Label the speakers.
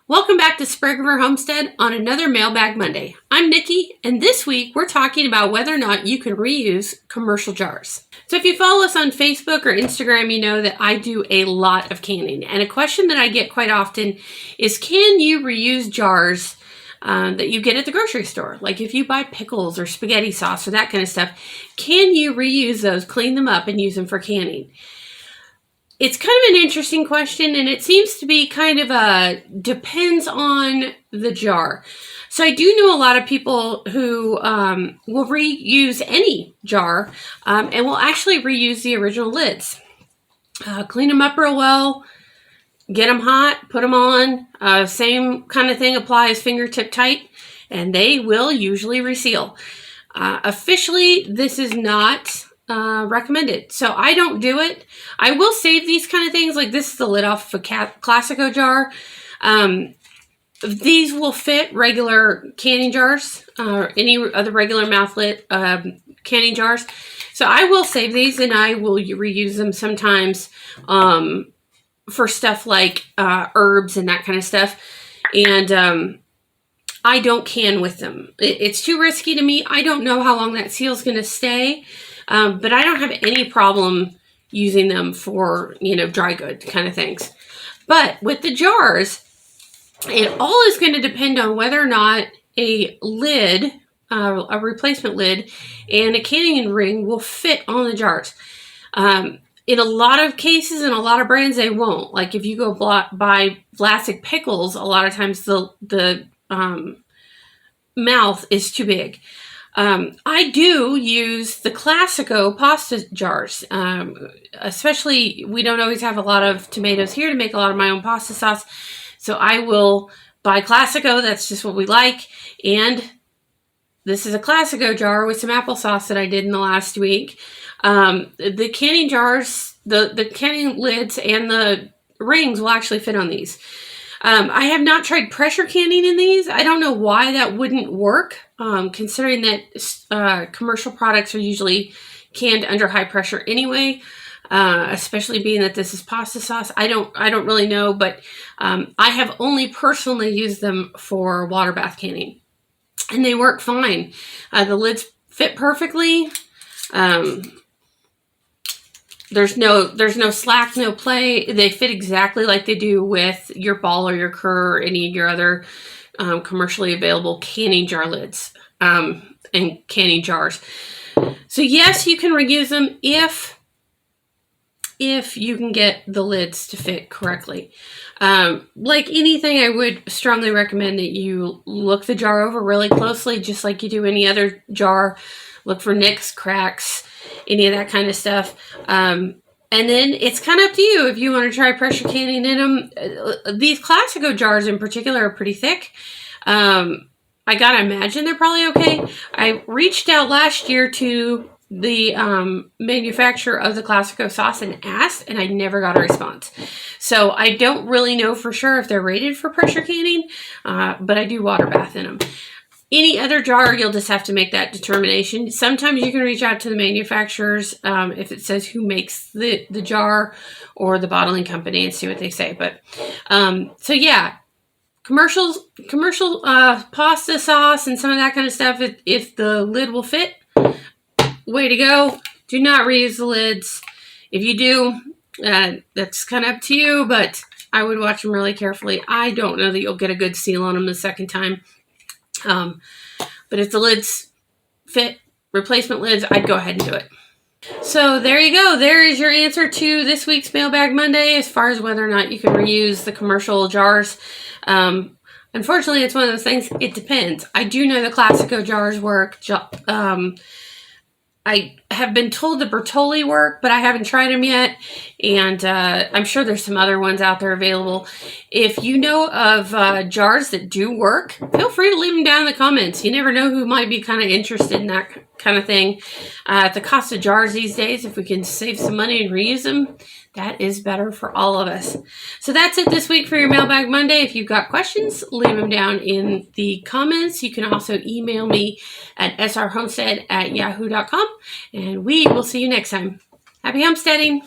Speaker 1: Welcome back to Spur Homestead on another Mailbag Monday. I'm Nikki, and this week we're talking about whether or not you can reuse commercial jars. So if you follow us on Facebook or Instagram, you know that I do a lot of canning. And a question that I get quite often is, can you reuse jars that you get at the grocery store? Like if you buy pickles or spaghetti sauce or that kind of stuff, can you reuse those, clean them up, and use them for canning? It's kind of an interesting question, and it seems to be kind of depends on the jar. So I do know a lot of people who will reuse any jar and will actually reuse the original lids. Clean them up real well, get them hot, put them on. Same kind of thing applies fingertip tight, and they will usually reseal. Officially, this is not recommended. So I don't do it. I will save these kind of things. Like this is the lid off of a Classico jar. These will fit regular canning jars, or any other regular mouth lit canning jars. So I will save these and I will reuse them sometimes for stuff like herbs and that kind of stuff. And I don't can with them. It's too risky to me. I don't know how long that seal is going to stay. But I don't have any problem using them for, dry good kind of things. But with the jars, it all is going to depend on whether or not a lid, a replacement lid, and a canning ring will fit on the jars. In a lot of cases, in a lot of brands, they won't. Like if you go buy Classic pickles, a lot of times the mouth is too big. I do use the Classico pasta jars, especially we don't always have a lot of tomatoes here to make a lot of my own pasta sauce. So I will buy Classico. That's just what we like. And this is a Classico jar with some applesauce that I did in the last week. The canning jars, the canning lids and the rings will actually fit on these. I have not tried pressure canning in these. I don't know why that wouldn't work, considering that commercial products are usually canned under high pressure anyway, especially being that this is pasta sauce. I don't really know, but I have only personally used them for water bath canning, and they work fine. The lids fit perfectly. There's no slack, no play. They fit exactly like they do with your Ball or your Kerr or any of your other commercially available canning jar lids and canning jars. So yes, you can reuse them if you can get the lids to fit correctly. Like anything, I would strongly recommend that you look the jar over really closely, just like you do any other jar. Look for nicks, cracks, any of that kind of stuff. And then it's kind of up to you if you want to try pressure canning in them. These Classico jars in particular are pretty thick. I gotta imagine they're probably okay. I reached out last year to the manufacturer of the Classico sauce and asked, and I never got a response. So I don't really know for sure if they're rated for pressure canning, but I do water bath in them. Any other jar, you'll just have to make that determination. Sometimes you can reach out to the manufacturers if it says who makes the jar or the bottling company and see what they say. But so yeah, commercial pasta sauce and some of that kind of stuff. If the lid will fit, way to go. Do not reuse the lids. If you do, that's kind of up to you. But I would watch them really carefully. I don't know that you'll get a good seal on them the second time. But if the lids fit, replacement lids, I'd go ahead and do it. So there you go. There is your answer to this week's Mailbag Monday as far as whether or not you can reuse the commercial jars. Unfortunately, it's one of those things. It depends. I do know the Classico jars work. I have been told the Bertolli work, but I haven't tried them yet. And I'm sure there's some other ones out there available. If you know of jars that do work, feel free to leave them down in the comments. You never know who might be kind of interested in that kind of thing. At the cost of jars these days, if we can save some money and reuse them, that is better for all of us. So that's it this week for your Mailbag Monday. If you've got questions, leave them down in the comments. You can also email me at srhomestead@yahoo.com. And we will see you next time. Happy homesteading!